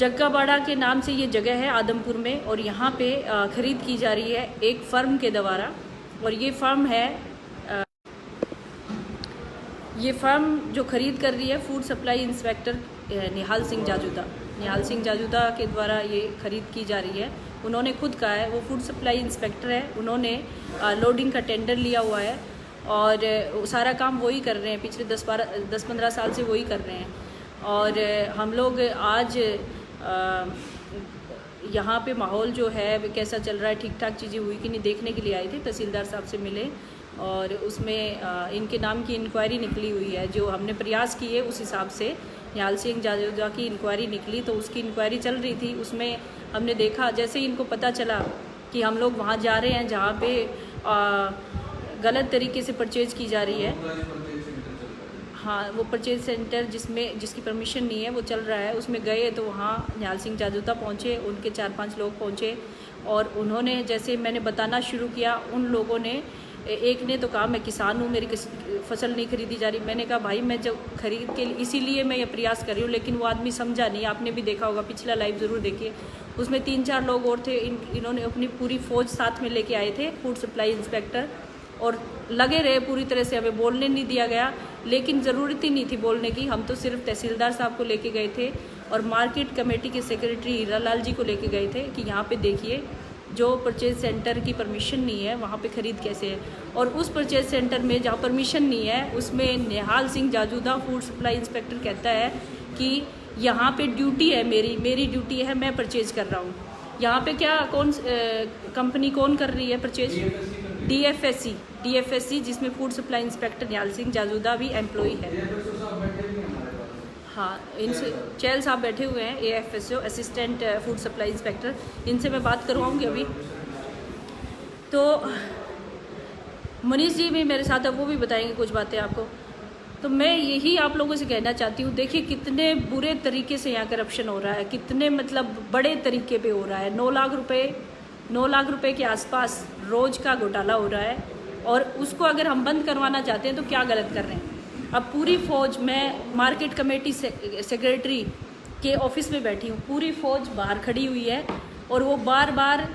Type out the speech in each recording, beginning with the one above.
जग्गाबाड़ा के नाम से ये जगह है आदमपुर में, और यहाँ पे ख़रीद की जा रही है एक फ़र्म के द्वारा। और ये फ़र्म है, ये फ़र्म जो ख़रीद कर रही है फूड सप्लाई इंस्पेक्टर निहाल सिंह जाजूदा। निहाल सिंह जाजूदा के द्वारा ये ख़रीद की जा रही है। उन्होंने खुद कहा है, वो फूड सप्लाई इंस्पेक्टर है, उन्होंने लोडिंग का टेंडर लिया हुआ है और सारा काम वही कर रहे हैं, पिछले 10-15 साल से वही कर रहे हैं। और हम लोग आज यहाँ पे माहौल जो है कैसा चल रहा है, ठीक ठाक चीज़ें हुई कि नहीं देखने के लिए आए थे। तहसीलदार साहब से मिले और उसमें इनके नाम की इंक्वायरी निकली हुई है। जो हमने प्रयास किए उस हिसाब से निहाल सिंह जाजूदा की इंक्वायरी निकली, तो उसकी इंक्वायरी चल रही थी। उसमें हमने देखा, जैसे ही इनको पता चला कि हम लोग वहाँ जा रहे हैं जहाँ पे गलत तरीके से परचेज़ की जा रही है, हाँ वो परचेज सेंटर जिसकी परमिशन नहीं है वो चल रहा है, उसमें गए तो वहाँ निहाल सिंह जाजूदा पहुँचे, उनके 4-5 लोग पहुँचे और उन्होंने जैसे मैंने बताना शुरू किया, उन लोगों ने, एक ने तो कहा मैं किसान हूँ, मेरी फसल नहीं खरीदी जा रही। मैंने कहा भाई मैं जब खरीद के इसीलिए मैं ये प्रयास कर रही हूँ, लेकिन वो आदमी समझा नहीं। आपने भी देखा होगा, पिछला लाइव ज़रूर देखिए, उसमें 3-4 लोग और थे। इन्होंने अपनी पूरी फ़ौज साथ में लेके आए थे, फूड सप्लाई इंस्पेक्टर, और लगे रहे पूरी तरह से। हमें बोलने नहीं दिया गया, लेकिन ज़रूरत ही नहीं थी बोलने की। हम तो सिर्फ तहसीलदार साहब को लेके गए थे और मार्केट कमेटी के सेक्रेटरी हीरालाल जी को लेके गए थे कि यहाँ पे देखिए, जो परचेज सेंटर की परमिशन नहीं है वहाँ पे ख़रीद कैसे है। और उस परचेज सेंटर में जहाँ परमिशन नहीं है, उसमें निहाल सिंह जाजूदा फूड सप्लाई इंस्पेक्टर कहता है कि यहाँ पे ड्यूटी है, मेरी ड्यूटी है, मैं परचेज़ कर रहा हूँ। यहाँ पे क्या कंपनी कौन कर रही है परचेज? DFSC, जिसमें फूड सप्लाई इंस्पेक्टर निहाल सिंह जाजूदा भी एम्प्लॉई है। हाँ, इनसे चैल साहब बैठे हुए हैं, AFSO assistant food supply inspector, इनसे मैं बात करवाऊँगी अभी। तो मनीष जी भी मेरे साथ है, वो भी बताएंगे कुछ बातें आपको। तो मैं यही आप लोगों से कहना चाहती हूँ, देखिए कितने बुरे तरीके से यहाँ करप्शन हो रहा है, कितने मतलब बड़े तरीके पे हो रहा है। 9 लाख रुपए के आसपास रोज़ का घोटाला हो रहा है, और उसको अगर हम बंद करवाना चाहते हैं तो क्या गलत कर रहे हैं। अब पूरी फ़ौज, मैं मार्केट कमेटी सेक्रेटरी के ऑफिस में बैठी हूँ, पूरी फ़ौज बाहर खड़ी हुई है और वो बार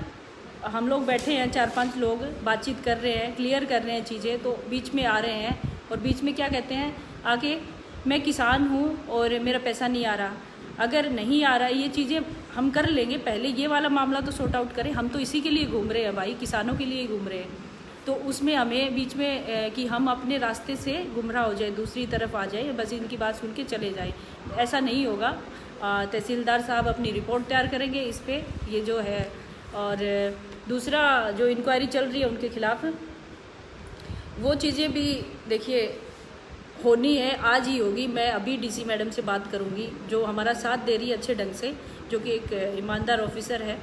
हम लोग बैठे हैं 4-5 लोग बातचीत कर रहे हैं, क्लियर कर रहे हैं चीज़ें, तो बीच में आ रहे हैं और बीच में क्या कहते हैं आके, मैं किसान हूँ और मेरा पैसा नहीं आ रहा। अगर नहीं आ रहा, ये चीज़ें हम कर लेंगे, पहले ये वाला मामला तो सॉर्ट आउट करें। हम तो इसी के लिए घूम रहे हैं भाई, किसानों के लिए घूम रहे हैं। तो उसमें हमें बीच में कि हम अपने रास्ते से गुमराह हो जाए, दूसरी तरफ आ जाए, बस इनकी बात सुन के चले जाए, ऐसा नहीं होगा। तहसीलदार साहब अपनी रिपोर्ट तैयार करेंगे इस पे, ये जो है। और दूसरा जो इंक्वायरी चल रही है उनके खिलाफ, वो चीज़ें भी देखिए होनी है, आज ही होगी। मैं अभी DC मैडम से बात करूँगी, जो हमारा साथ दे रही है अच्छे ढंग से, जो कि एक ईमानदार ऑफिसर है।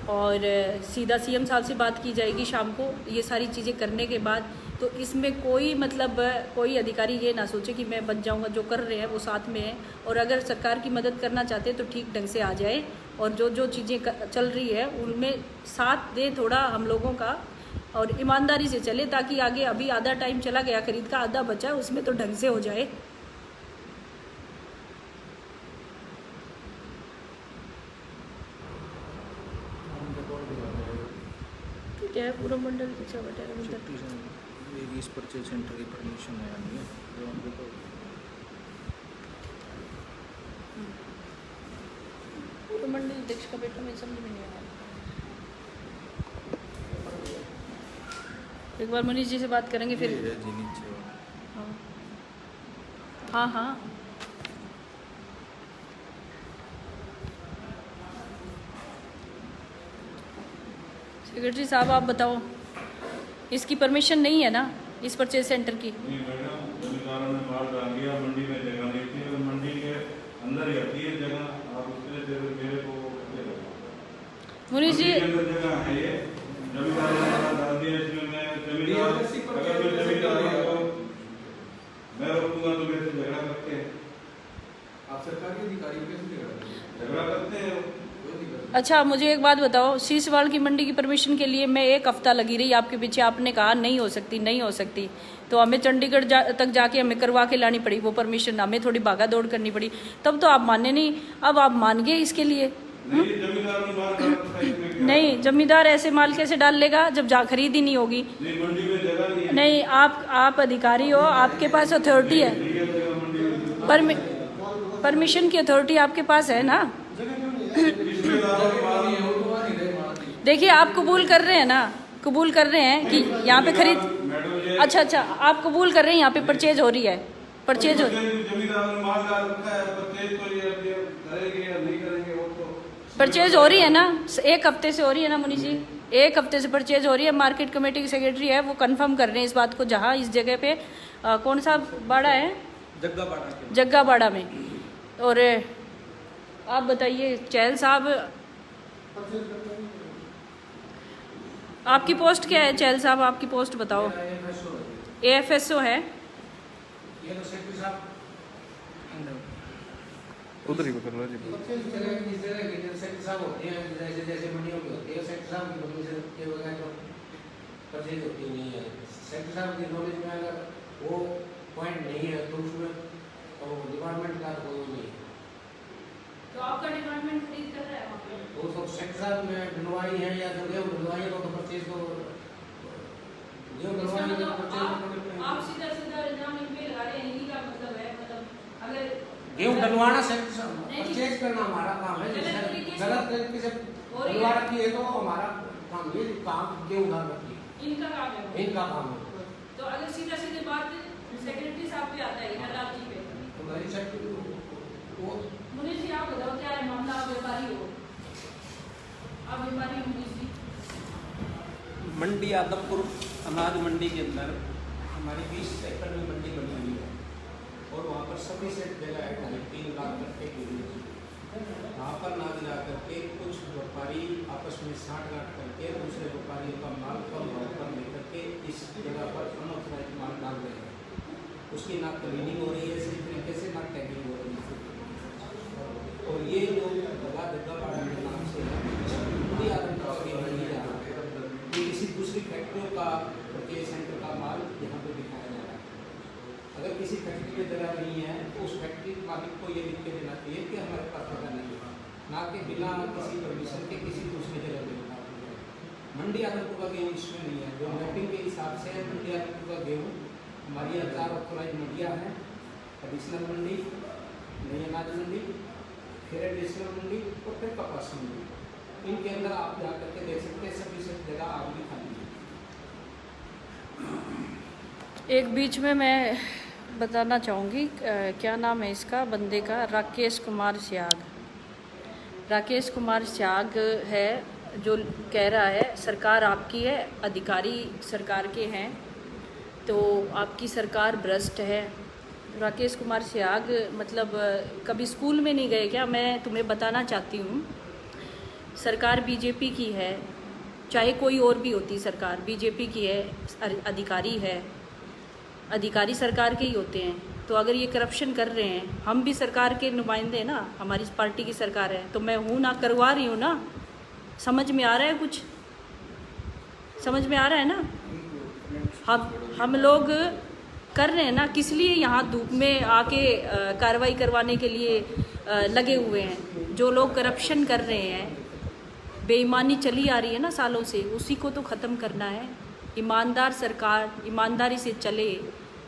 और सीधा CM साहब से बात की जाएगी शाम को, ये सारी चीज़ें करने के बाद। तो इसमें कोई मतलब कोई अधिकारी ये ना सोचे कि मैं बच जाऊंगा, जो कर रहे हैं वो साथ में है। और अगर सरकार की मदद करना चाहते हैं तो ठीक ढंग से आ जाए, और जो चीज़ें चल रही है उनमें साथ दे थोड़ा हम लोगों का, और ईमानदारी से चले, ताकि आगे, अभी आधा टाइम चला गया खरीद का, आधा बचा, उसमें तो ढंग से हो जाए। क्या है पूरा मंडल पीछा बटा इस परचेज सेंटर की परमिशन है पूरा मंडल अध्यक्ष का बेटा, मैं समझ में नहीं आया। एक बार मनीष जी से बात करेंगे फिर। हाँ सेक्रेटरी साहब आप बताओ, इसकी परमिशन नहीं है ना इस परचेज सेंटर की? नहीं मैडम, जमींदारों ने बाहर डाल दिया, मंडी में जगह नहीं थी, और मंडी के अंदर ही आती है जगह। आप उसके मेरे को मुनीष जी जगह है ये, जमींदारों ने बाहर डाल दिया। इसमें मैं जमींदार, अगर मैं जमींदार तो मैं रोकूंगा तो मेरे से झगड़ा करते हैं। आप सरकारी अधिकारी कैसे झगड़ा करते हैं? अच्छा मुझे एक बात बताओ, सीसवाल की मंडी की परमिशन के लिए मैं 1 हफ्ता लगी रही आपके पीछे, आपने कहा नहीं हो सकती नहीं हो सकती, तो हमें चंडीगढ़ तक जाके हमें करवा के लानी पड़ी वो परमिशन, हमें थोड़ी भागा दौड़ करनी पड़ी, तब तो आप माने नहीं, अब आप मान गए इसके लिए। नहीं जमींदार ने माल डाल रखा है, इसमें क्या? नहीं जमींदार ऐसे माल कैसे डाल लेगा जब जा खरीद ही नहीं होगी। नहीं मंडी में जगह नहीं है। नहीं आप अधिकारी हो, आपके पास अथॉरिटी है, परमिशन की अथॉरिटी आपके पास है ना। देखिए आप कबूल कर रहे हैं ना, कबूल कर रहे हैं कि यहाँ पे खरीद, अच्छा आप कबूल कर रहे हैं यहाँ पे परचेज हो रही है, परचेज हो रही है, जमींदार ने माल डाल रखा है, परचेज तो ये करेंगे या नहीं करेंगे वो तो परचेज हो रही है ना, 1 हफ्ते से हो रही है ना मुनीष जी, 1 हफ्ते से परचेज हो रही है। मार्केट कमेटी के सेक्रेटरी है वो कंफर्म कर रहे हैं इस बात को, जहाँ इस जगह पे कौन सा बाड़ा है, जग्गा बाड़ा में। और आप बताइए चहल साहब, आपकी पोस्ट क्या है चहल साहब, आपकी पोस्ट बताओ। AFSO है, उधर ही पकड़ लो जी। वो पॉइंट नहीं है तो उसमें डिपार्टमेंट का कोई नहीं है, तो आपका डिपार्टमेंट खरीद कर रहा है वहाँ पे? वो सब सेक्टर में ढलवाई है या जो गेहूं ढलवाई है तो परचेज को गेहूं ढलवाई है तो परचेज आप सीधा इल्जाम इन पे लगा रहे हैं, इन्हीं का मतलब है, मतलब अगर गेहूं ढलवाना सेक्टर परचेज करना हमारा काम है, गलत तरीके से गलत तरीके से ढलवा रखी है तो हमारा काम, ये काम गेहूं ढल रखी है इनका काम है, इनका काम है। तो अगर सीधे बात सेक्रेटरी साहब पे आता है हिरालाल जी पे, तो मेरी सेक्टर वो मुनीष जी आप बताओ क्या है मामला, आप व्यापारी हो, आप व्यापारी हो मुनीष जी। मंडी आदमपुर अनाज मंडी के अंदर हमारी 20 एकड़ में मंडी बनी हुई है और वहाँ पर सभी से जगह है 3 लाख कट्टे की हुई है। वहाँ पर ना जा करके कुछ व्यापारी आपस में साठ-गांठ करके दूसरे व्यापारियों का माल कम भाव पर लेकर के इस जगह पर अनऑथराइज्ड माल डाल रहे हैं। उसकी ना क्लीनिंग हो रही है इसी तरीके से, ना टैगिंग हो रही है। और ये जो जगह बाड़ा के नाम से पूरी आदमपुर की मंडी जा रहा है, ये किसी दूसरी फैक्ट्रियों का परचेज सेंटर का माल यहाँ पे दिखाया जा रहा है। अगर किसी फैक्ट्री में जगह नहीं है तो उस फैक्ट्री मालिक को ये लिख के देना चाहिए कि हमारे पास जगह नहीं है, ना कि बिना किसी परमिशन के किसी दूसरी जगह पे मंडी आदमपुर का गेहूँ इसमें नहीं है। जो मैपिंग के हिसाब से मंडी आदमपुर का गेहूँ हमारी 4 ऑथराइज मंडियाँ हैं, एडिशनल मंडी, नई अनाज मंडी, फिर एडिशनल मंडी और फिर कपास मंडी। इनके अंदर आप जा करके देख सकते हैं सभी सब जगह आप भी खाली है। एक बीच में मैं बताना चाहूँगी, क्या नाम है इसका बंदे का, राकेश कुमार स्याग, राकेश कुमार स्याग है जो कह रहा है सरकार आपकी है, अधिकारी सरकार के हैं, तो आपकी सरकार भ्रष्ट है। राकेश कुमार स्याग मतलब कभी स्कूल में नहीं गए क्या? मैं तुम्हें बताना चाहती हूँ सरकार बीजेपी की है, चाहे कोई और भी होती सरकार, बीजेपी की है, अधिकारी है, अधिकारी सरकार के ही होते हैं। तो अगर ये करप्शन कर रहे हैं, हम भी सरकार के नुमाइंदे हैं ना, हमारी पार्टी की सरकार है, तो मैं हूँ ना, करवा रही हूँ ना। समझ में आ रहा है, कुछ समझ में आ रहा है ना? हम लोग कर रहे हैं ना, किस लिए यहाँ धूप में आके कार्रवाई करवाने के लिए लगे हुए हैं। जो लोग करप्शन कर रहे हैं, बेईमानी चली आ रही है ना सालों से, उसी को तो ख़त्म करना है। ईमानदार सरकार ईमानदारी से चले,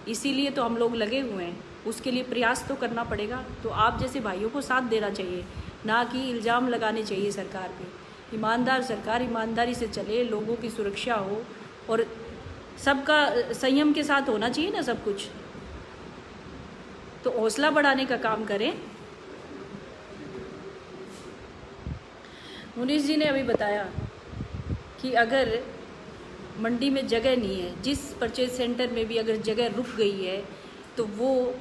इसीलिए तो हम लोग लगे हुए हैं, उसके लिए प्रयास तो करना पड़ेगा। तो आप जैसे भाइयों को साथ देना चाहिए, ना कि इल्ज़ाम लगाने चाहिए सरकार पे। ईमानदार सरकार ईमानदारी से चले, लोगों की सुरक्षा हो और सबका संयम के साथ होना चाहिए ना सब कुछ। तो हौसला बढ़ाने का काम करें। मुनीष जी ने अभी बताया कि अगर मंडी में जगह नहीं है, जिस परचेज सेंटर में भी अगर जगह रुक गई है, तो वो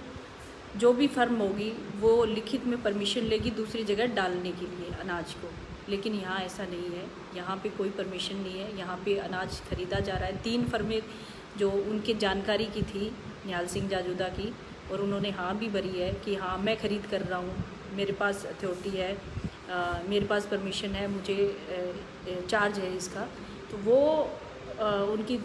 जो भी फर्म होगी वो लिखित में परमिशन लेगी दूसरी जगह डालने के लिए अनाज को। लेकिन यहाँ ऐसा नहीं है, यहाँ पे कोई परमिशन नहीं है, यहाँ पे अनाज खरीदा जा रहा है। 3 फर्में जो उनके जानकारी की थी निहाल सिंह जाजूदा की, और उन्होंने हाँ भी भरी है कि हाँ मैं ख़रीद कर रहा हूँ, मेरे पास अथॉरिटी है मेरे पास परमिशन है, मुझे चार्ज है इसका। तो वो उनकी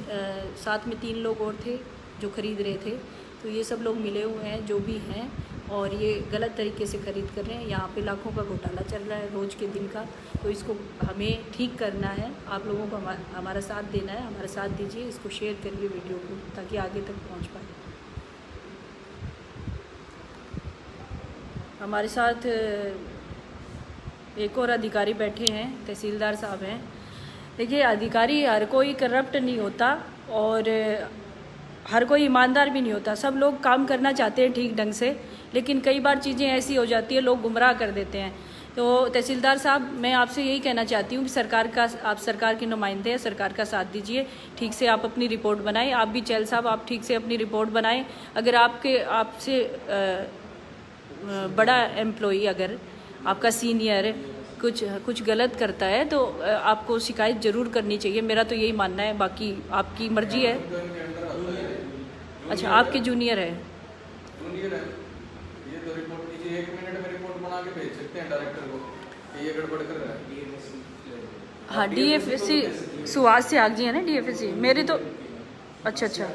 साथ में 3 लोग और थे जो ख़रीद रहे थे। तो ये सब लोग मिले हुए हैं जो भी हैं, और ये गलत तरीके से ख़रीद कर रहे हैं। यहाँ पे लाखों का घोटाला चल रहा है रोज़ के दिन का। तो इसको हमें ठीक करना है, आप लोगों को हमारा साथ देना है, हमारा साथ दीजिए, इसको शेयर करिए वीडियो को ताकि आगे तक पहुँच पाए। हमारे साथ एक और अधिकारी बैठे हैं, तहसीलदार साहब हैं। देखिए, अधिकारी हर कोई करप्ट नहीं होता और हर कोई ईमानदार भी नहीं होता। सब लोग काम करना चाहते हैं ठीक ढंग से, लेकिन कई बार चीज़ें ऐसी हो जाती है, लोग गुमराह कर देते हैं। तो तहसीलदार साहब, मैं आपसे यही कहना चाहती हूँ कि आप सरकार के नुमाइंदे हैं, सरकार का साथ दीजिए, ठीक से आप अपनी रिपोर्ट बनाएं। आप भी चैल साहब, आप ठीक से अपनी रिपोर्ट बनाएं। अगर आपसे बड़ा एम्प्लॉई, अगर आपका सीनियर कुछ गलत करता है तो आपको शिकायत ज़रूर करनी चाहिए। मेरा तो यही मानना है, बाकी आपकी मर्जी है। अच्छा, आपके जूनियर है। जूनियर है, ये तो रिपोर्ट कीजिए, 1 मिनट में रिपोर्ट बना के भेज सकते हैं डायरेक्टर को कि ये गड़बड़ कर रहा है। हाँ, DFSC सुहास से आग जी है ना, DFSC मेरे तो। अच्छा,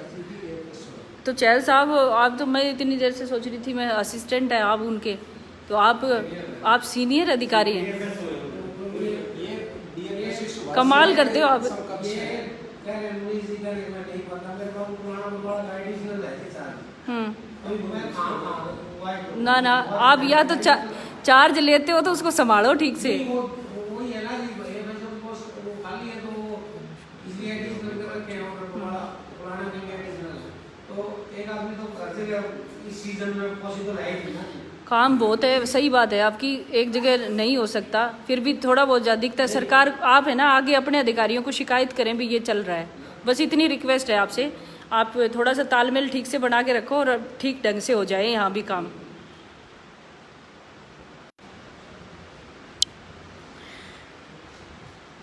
तो चैल साहब, आप तो, मैं इतनी देर से सोच रही थी मैं असिस्टेंट है आप उनके, तो आप सीनियर अधिकारी हैं। कमाल करते हो आप। ना आप या तो चार्ज लेते हो तो उसको संभालो ठीक से। काम बहुत है, सही बात है आपकी, एक जगह नहीं हो सकता, फिर भी थोड़ा बहुत ज़्यादा दिखता है। सरकार, आप है ना, आगे अपने अधिकारियों को शिकायत करें भी ये चल रहा है। बस इतनी रिक्वेस्ट है आपसे, आप थोड़ा सा तालमेल ठीक से बना के रखो और ठीक ढंग से हो जाए यहाँ भी काम।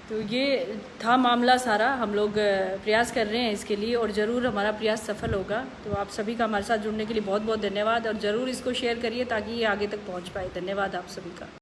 तो ये था मामला सारा। हम लोग प्रयास कर रहे हैं इसके लिए और ज़रूर हमारा प्रयास सफल होगा। तो आप सभी का हमारे साथ जुड़ने के लिए बहुत बहुत धन्यवाद, और ज़रूर इसको शेयर करिए ताकि ये आगे तक पहुंच पाए। धन्यवाद आप सभी का।